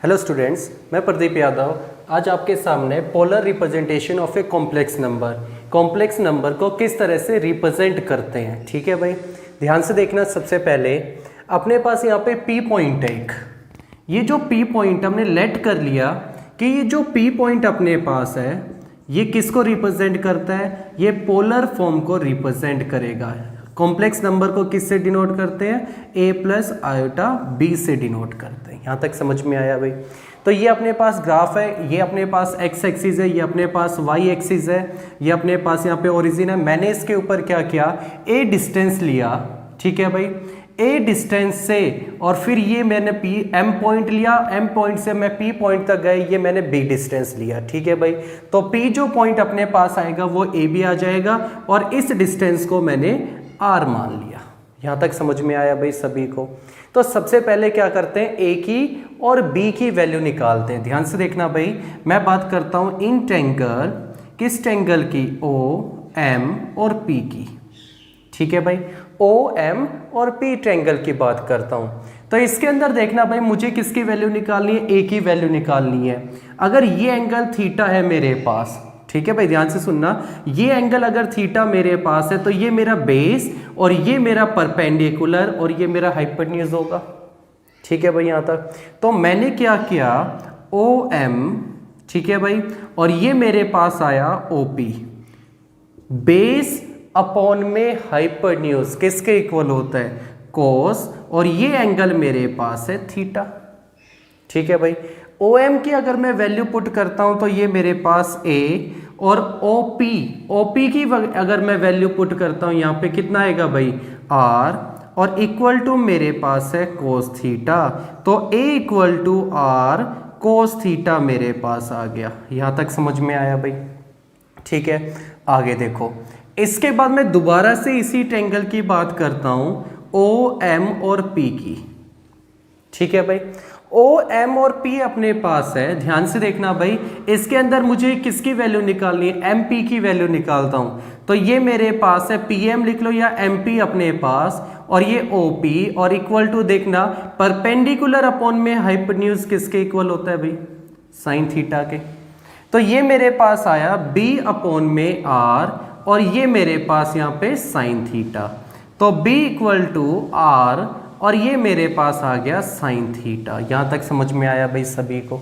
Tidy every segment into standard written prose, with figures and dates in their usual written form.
Hello students, मैं प्रदीप यादव आज आपके सामने polar representation of a complex number को किस तरह से रिप्रेजेंट करते हैं। ठीक है भाई, ध्यान से देखना। सबसे पहले अपने पास यहाँ पे पी पॉइंट है एक। ये जो पी पॉइंट हमने लेट कर लिया कि ये जो पी पॉइंट अपने पास है ये किसको रिप्रेजेंट करता है, ये पोलर फॉर्म को रिप्रेजेंट करेगा। कॉम्प्लेक्स नंबर को किससे डिनोट करते हैं, a प्लस आयोटा b से डिनोट करते हैं। यहाँ तक समझ में आया भाई। तो ये अपने पास ग्राफ है, ये अपने पास x एक्सिस है, ये अपने पास y एक्सिस है, ये अपने पास यहाँ पे ओरिजिन है। मैंने इसके ऊपर क्या किया, a डिस्टेंस लिया। ठीक है भाई, a डिस्टेंस से और फिर ये मैंने m पॉइंट लिया, m पॉइंट से मैं p पॉइंट तक गए, ये मैंने b डिस्टेंस लिया। ठीक है भाई, तो p जो पॉइंट अपने पास आएगा वो a भी आ जाएगा और इस डिस्टेंस को मैंने r मान लिया। यहां तक समझ में आया भाई सभी को। तो सबसे पहले क्या करते हैं, a की और b की वैल्यू निकालते हैं। ध्यान से देखना भाई, मैं बात करता हूं इन ट्रायंगल, किस ट्रायंगल की, o m और p की। ठीक है भाई, o m और p ट्रायंगल की बात करता हूं। तो इसके अंदर देखना भाई, मुझे किसकी वैल्यू निकालनी है, a की वैल्यू निकालनी है। अगर ये एंगल थीटा है मेरे पास, ठीक है भाई ध्यान से सुनना, ये एंगल अगर थीटा मेरे पास है तो ये मेरा बेस और ये मेरा परपेंडिकुलर और ये मेरा हाइपोटेन्यूज होगा। ठीक है भाई यहाँ तक। तो मैंने क्या किया, ओ एम, ठीक है भाई, और ये मेरे पास आया ओ पी। बेस अपॉन में हाइपोटेन्यूज किसके इक्वल होता है, कोस, और ये एंगल मेरे पास है थीटा। ठीक है भाई, ओ एम की अगर मैं वैल्यू पुट करता हूं तो ये मेरे पास a, और ओ पी की अगर मैं वैल्यू पुट करता हूं यहां पे कितना आएगा भाई, r, और इक्वल टू मेरे पास है कोस थीटा। तो a equal to r cos theta मेरे पास आ गया। यहां तक समझ में आया भाई। ठीक है, आगे देखो। इसके बाद मैं दोबारा से इसी ट्रायंगल की बात करता हूं, ओ एम और p की। ठीक है भाई, ओ एम और पी अपने पास है। ध्यान से देखना भाई, इसके अंदर मुझे किसकी वैल्यू निकालनी है, एम पी की वैल्यू निकालता हूं। तो ये मेरे पास है, पी एम लिख लो या एम पी अपने पास, और ये ओ पी, और इक्वल टू देखना परपेंडिकुलर अपॉन में हाइपोटेन्यूज किसके इक्वल होता है भाई, साइन थीटा के। तो ये मेरे पास आया बी अपॉन में आर, और ये मेरे पास यहाँ पे साइन थीटा। तो बी इक्वल टू आर, और ये मेरे पास आ गया साइन थीटा। यहां तक समझ में आया भाई सभी को।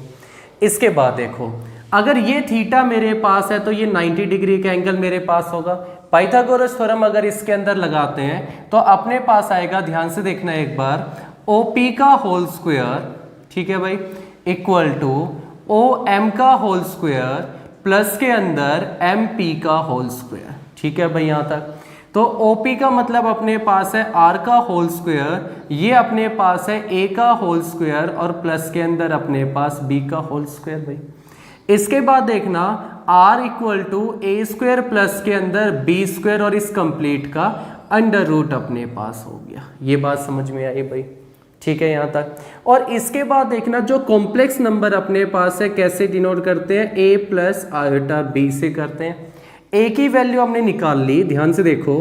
इसके बाद देखो, अगर ये थीटा मेरे पास है तो ये 90 डिग्री का एंगल मेरे पास होगा। पाइथागोरस थ्योरम अगर इसके अंदर लगाते हैं तो अपने पास आएगा, ध्यान से देखना एक बार, ओ पी का होल स्क्वायर, ठीक है भाई, इक्वल टू ओ एम का होल स्क्वायर प्लस के अंदर एम पी का होल स्क्वायर। ठीक है भाई यहाँ तक। तो OP का मतलब अपने पास है R का होल स्क्वायर, ये अपने पास है A का होल स्क्वायर, और प्लस के अंदर अपने पास B का होल स्क्वायर भाई। इसके बाद देखना R equal to a square plus के अंदर B स्क्वायर, और इस कंप्लीट का अंडर रूट अपने पास हो गया। ये बात समझ में आई भाई। ठीक है यहाँ तक। और इसके बाद देखना, जो कॉम्प्लेक्स नंबर अपने पास है कैसे डिनोट करते हैं, A प्लस आयोटा B से करते हैं। a की वैल्यू हमने निकाल ली, ध्यान से देखो,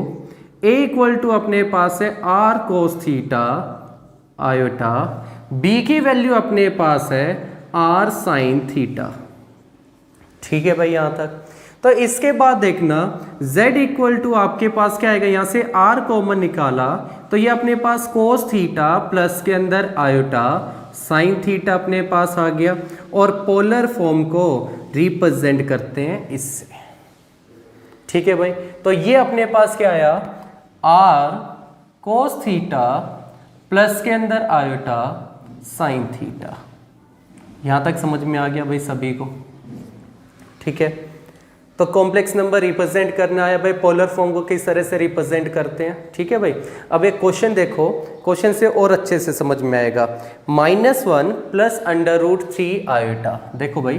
a इक्वल टू अपने पास है r cos theta iota, b की वैल्यू अपने पास है r साइन थीटा। ठीक है भाई यहाँ तक। तो इसके बाद देखना z इक्वल टू आपके पास क्या आएगा, यहाँ से r कॉमन निकाला तो ये अपने पास कोस थीटा प्लस के अंदर आयोटा साइन थीटा अपने पास आ गया, और पोलर फॉर्म को रिप्रेजेंट करते हैं इससे। ठीक है भाई, तो ये अपने पास क्या आया, r कोस थीटा प्लस के अंदर आयोटा साइन थीटा। यहां तक समझ में आ गया भाई सभी को। ठीक है, तो कॉम्प्लेक्स नंबर रिप्रेजेंट करना है भाई, पोलर फॉर्म को किस तरह से रिप्रेजेंट करते हैं। ठीक है भाई, अब एक क्वेश्चन देखो, क्वेश्चन से और अच्छे से समझ में आएगा। -1 प्लस अंडर रूट 3 आयोटा। देखो भाई,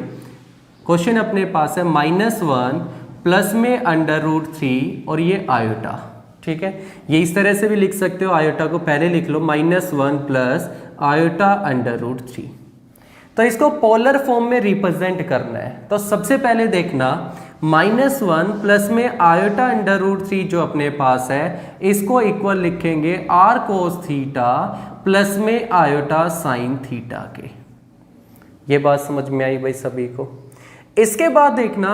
क्वेश्चन अपने पास है -1 प्लस में अंडर रूट 3 और ये आयोटा। ठीक है, ये इस तरह से भी लिख सकते हो, आयोटा को पहले लिख लो, -1 प्लस आयोटा अंडर रूट 3। तो इसको पोलर फॉर्म में रिप्रेजेंट करना है। तो सबसे पहले देखना, -1 प्लस में आयोटा अंडर रूट 3 जो अपने पास है, इसको इक्वल लिखेंगे r कोस थीटा प्लस में आयोटा साइन थीटा के। ये बात समझ में आई भाई सभी को। इसके बाद देखना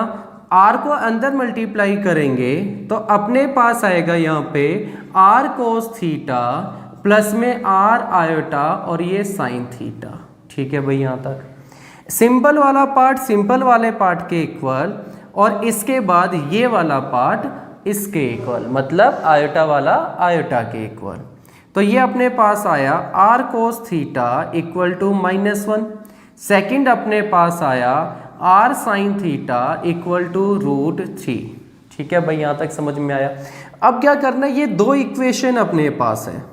r को अंदर मल्टीप्लाई करेंगे तो अपने पास आएगा यहाँ पे r cos थीटा प्लस में r आयोटा और ये साइन थीटा। ठीक है भाई, यहाँ तक सिंपल वाला पार्ट सिंपल वाले पार्ट के इक्वल और इसके बाद ये वाला पार्ट इसके इक्वल, मतलब आयोटा वाला आयोटा के इक्वल। तो ये अपने पास आया r cos theta equal to -1। Second अपने पास आया r sin theta equal to √3। ठीक है भाई, यहाँ तक समझ में आया। अब क्या करना है, ये दो इक्वेशन अपने पास है,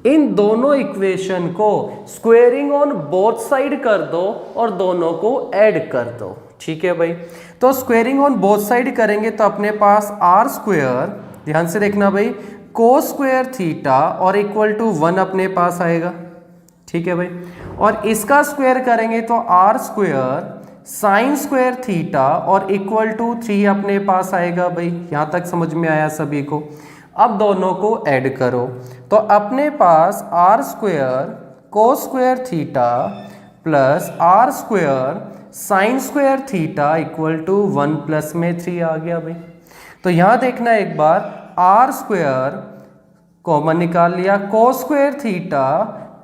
इन दोनों इक्वेशन को स्क्वेयरिंग ऑन बोथ साइड कर दो और दोनों को ऐड कर दो। ठीक है भाई, तो स्क्वेयरिंग ऑन बोथ साइड करेंगे तो अपने पास r स्क्वेयर, ध्यान से देखना भाई, कोस स्क्वेयर थीटा और इक्वल टू 1 अपने पास आएगा। ठीक है भाई, और इसका स्क्वायर करेंगे तो r square sine square theta और इक्वल टू 3 अपने पास आएगा। भाई यहाँ तक समझ में आया सभी को। अब दोनों को ऐड करो तो अपने पास r square cos square theta plus r square sine square theta equal to 1 plus में 3 आ गया। भाई तो यहाँ देखना एक बार, r स्क्वायर कॉमन निकाल लिया, cos square theta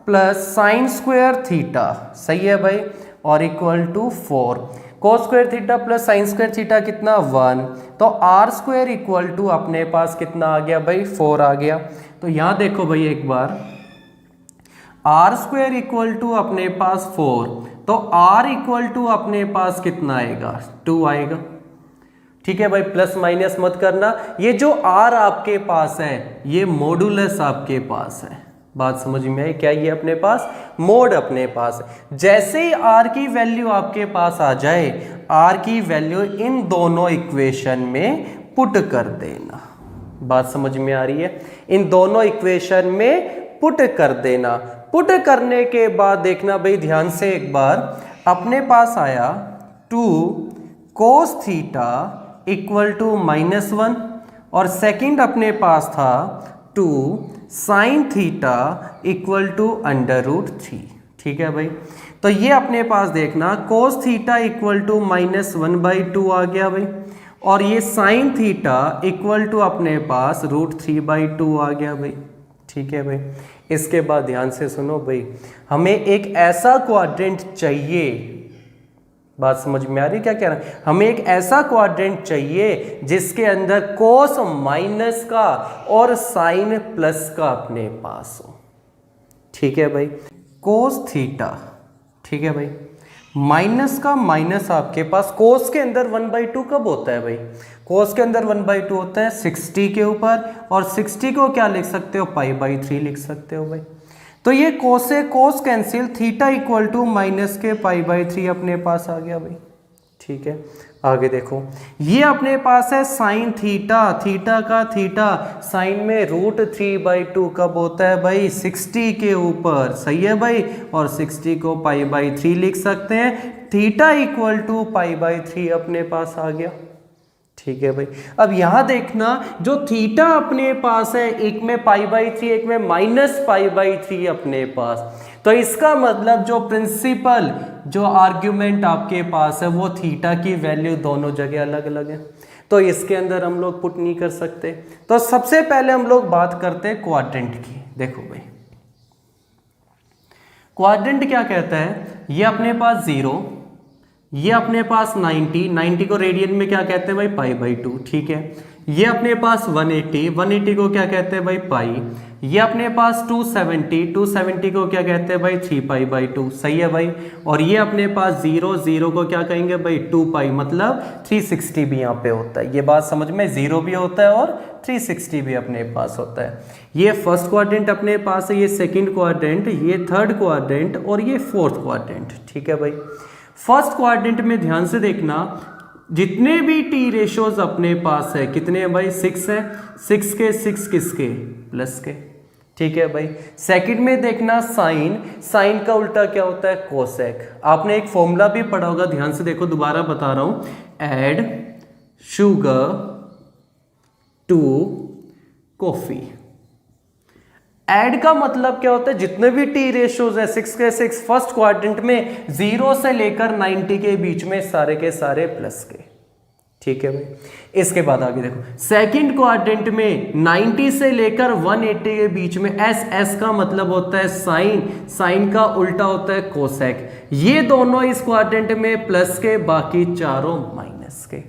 plus sine square theta, सही है भाई, और equal to 4। Cos square theta plus sine square theta कितना 1, तो r स्क्वायर इक्वल टू अपने पास कितना आ गया भाई 4 आ गया। तो यहाँ देखो भाई एक बार, r स्क्वायर इक्वल टू अपने पास 4, तो r इक्वल टू अपने पास कितना आएगा 2 आएगा। ठीक है भाई, प्लस माइनस मत करना, ये जो r आपके पास है ये मॉडुलस आपके पास है। बात समझ में आई क्या, ये अपने पास मोड अपने पास है। जैसे ही r की वैल्यू आपके पास आ जाए, r की वैल्यू इन दोनों इक्वेशन में पुट कर देना। बात समझ में आ रही है, इन दोनों इक्वेशन में पुट कर देना। पुट करने के बाद देखना भाई ध्यान से एक बार, अपने पास आया 2 कोस थीटा इक्वल टू -1 और सेकंड अपने पास था 2 साइन थीटा इक्वल टू √3। ठीक है भाई, तो ये अपने पास देखना कोस थीटा इक्वल टू -1/2 आ गया भाई, और ये साइन थीटा इक्वल टू अपने पास √3/2 आ गया भाई। ठीक है भाई, इसके बाद ध्यान से सुनो भाई, हमें एक ऐसा क्वाड्रेंट चाहिए। बात समझ में आ रही क्या कह रहा है, हमें एक ऐसा क्वाड्रेंट चाहिए जिसके अंदर कोस माइनस का और साइन प्लस का अपने पास हो। ठीक है भाई, कोस थीटा, ठीक है भाई, माइनस का माइनस आपके पास, कोस के अंदर 1/2 कब होता है भाई, कोस के अंदर 1/2 होता है 60 के ऊपर, और 60 को क्या लिख सकते हो π/3 लिख सकते हो भाई। तो ये कोस से cos cancel, theta equal to minus के π/3 अपने पास आ गया भाई। ठीक है, आगे देखो, ये अपने पास है साइन थीटा, थीटा का थीटा साइन में √3/2 कब होता है भाई 60 के ऊपर, सही है भाई, और 60 को π/3 लिख सकते हैं, थीटा इक्वल टू π/3 अपने पास आ गया। ठीक है भाई, अब यहां देखना जो थीटा अपने पास है, एक में π/3 एक में -π/3 अपने पास, तो इसका मतलब जो प्रिंसिपल जो आर्ग्यूमेंट आपके पास है वो थीटा की वैल्यू दोनों जगह अलग अलग है, तो इसके अंदर हम लोग पुट नहीं कर सकते। तो सबसे पहले हम लोग बात करते हैं क्वाड्रेंट की। देखो भाई, क्वाड्रेंट क्या कहता है, ये अपने पास 0, ये अपने पास 90 को रेडियन में क्या कहते हैं भाई π/2। ठीक है, ये अपने पास 180 को क्या कहते हैं भाई पाई, ये अपने पास 270 को क्या कहते हैं भाई 3π/2, सही है भाई, और ये अपने पास 0 को क्या कहेंगे भाई 2π, मतलब 360 भी यहाँ पे होता है। ये बात समझ में, 0 भी होता है और 360 भी अपने पास होता है। ये फर्स्ट क्वाड्रेंट अपने पास है, ये सेकंड क्वाड्रेंट, ये थर्ड क्वाड्रेंट और ये फोर्थ क्वाड्रेंट। ठीक है भाई, फर्स्ट क्वाड्रेंट में ध्यान से देखना, जितने भी टी रेशोज अपने पास है कितने हैं भाई 6 है, 6 के 6 किसके प्लस के। ठीक है भाई, सेकंड में देखना साइन का उल्टा क्या होता है कोसेक। आपने एक फॉर्मूला भी पढ़ा होगा, ध्यान से देखो, दोबारा बता रहा हूं, add sugar to coffee. Add का मतलब क्या होता है, जितने भी टी रेशियोज है 6 के 6 फर्स्ट क्वाड्रेंट में 0 से लेकर 90 के बीच में सारे के सारे प्लस के। ठीक है भाई। इसके बाद आगे देखो, सेकंड क्वाड्रेंट में 90 से लेकर 180 के बीच में एस, एस का मतलब होता है साइन, साइन का उल्टा होता है कोसेक। ये दोनों इस क्वाड्रेंट में प्लस के, बाकी चारों माइनस के।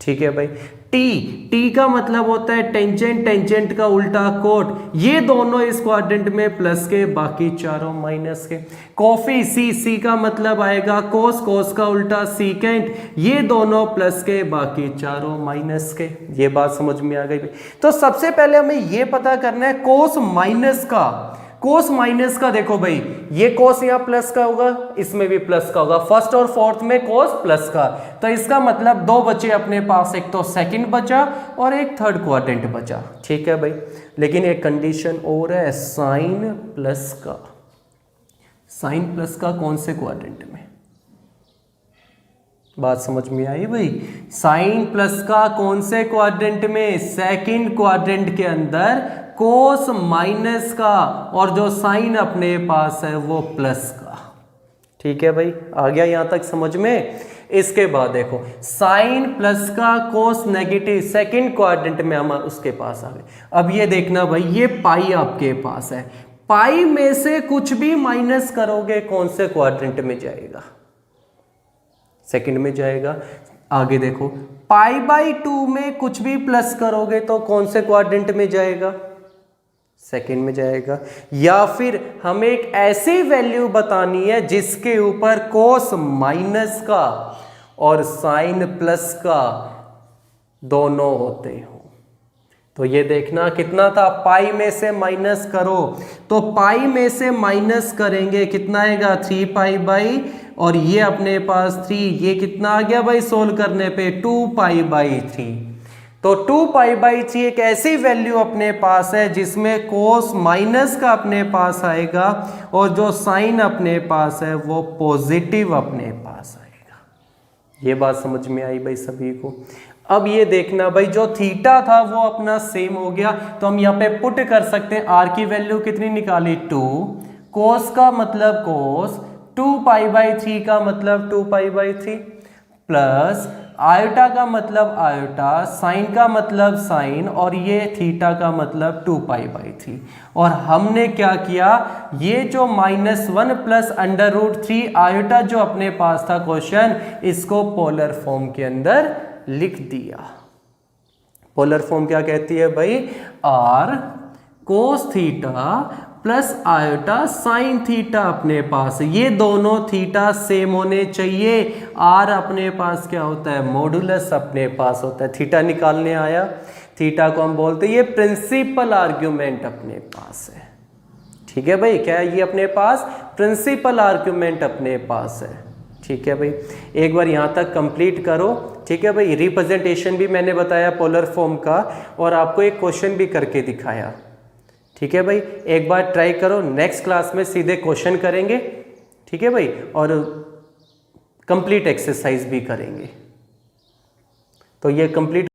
ठीक है भाई। टी, टी का मतलब होता है टेंजेंट, टेंजेंट का उल्टा कोट। ये दोनों इस क्वाड्रेंट में प्लस के, बाकी चारों माइनस के। कॉफी, सी, सी का मतलब आएगा कोस, कोस का उल्टा सीकेंट। ये दोनों प्लस के, बाकी चारों माइनस के। ये बात समझ में आ गई भाई। तो सबसे पहले हमें ये पता करना है कोस माइनस का। कोस माइनस का देखो भाई, ये कोस यहाँ प्लस का होगा, इसमें भी प्लस का होगा, फर्स्ट और फोर्थ में कोस प्लस का। तो इसका मतलब दो बचे अपने पास, एक तो सेकंड बचा और एक थर्ड क्वाड्रेंट बचा। ठीक है भाई। लेकिन एक कंडीशन और है, साइन प्लस का। साइन प्लस का कौन से क्वाड्रेंट में? बात समझ में आई भाई? साइन प्लस का कौन से क्वाड्रेंट में? सेकंड क्वाड्रेंट के अंदर कोस माइनस का, और जो साइन अपने पास है वो प्लस का। ठीक है भाई, आ गया यहां तक समझ में? इसके बाद देखो, साइन प्लस का कोस नेगेटिव सेकंड क्वाड्रेंट में हम उसके पास आ गए। अब ये देखना भाई, ये पाई आपके पास है, पाई में से कुछ भी माइनस करोगे कौन से क्वाड्रेंट में जाएगा? सेकंड में जाएगा। आगे देखो, पाई बाई 2 में कुछ भी प्लस करोगे तो कौन से क्वाड्रेंट में जाएगा? सेकंड में जाएगा। या फिर हमें एक ऐसी वैल्यू बतानी है जिसके ऊपर कोस माइनस का और साइन प्लस का दोनों होते हो। तो ये देखना कितना था, पाई में से माइनस करो, तो पाई में से माइनस करेंगे कितना आएगा? 3 पाई बाई, और ये अपने पास 3, ये कितना आ गया भाई सोल्व करने पे? 2 पाई बाई 3। तो 2 पाई बाई 3 एक ऐसी वैल्यू अपने पास है जिसमें कोस माइनस का अपने पास आएगा और जो साइन अपने पास है वो पॉजिटिव अपने पास आएगा। ये बात समझ में आई भाई सभी को? अब ये देखना भाई, जो थीटा था वो अपना सेम हो गया, तो हम यहाँ पे पुट कर सकते हैं। आर की वैल्यू कितनी निकाली? 2, कोस का मतलब कोस, 2 पाई बाई 3 का मतलब 2 पाई बाई 3, प्लस आयोटा का मतलब आयोटा, साइन का मतलब साइन, और ये थीटा का मतलब 2 पाई बाई 3। और हमने क्या किया, ये जो -1 प्लस √3 आयोटा जो अपने पास था क्वेश्चन, इसको पोलर फॉर्म के अंदर लिख दिया। पोलर फॉर्म क्या कहती है भाई? R cos theta plus iota sine theta अपने पास, ये दोनों थीटा सेम होने चाहिए। आर अपने पास क्या होता है? मॉडुलस अपने पास होता है। थीटा निकालने आया, थीटा को हम बोलते हैं ये प्रिंसिपल आर्ग्यूमेंट अपने पास है। ठीक है भाई, क्या है ये अपने पास? प्रिंसिपल आर्ग्यूमेंट अपने पास है। ठीक है भाई, एक बार यहाँ तक कंप्लीट करो। ठीक है भाई, रिप्रेजेंटेशन भी मैंने बताया पोलर फॉर्म का, और आपको एक क्वेश्चन भी करके दिखाया। ठीक है भाई, एक बार ट्राई करो, नेक्स्ट क्लास में सीधे क्वेश्चन करेंगे। ठीक है भाई, और कंप्लीट एक्सरसाइज भी करेंगे। तो ये कंप्लीट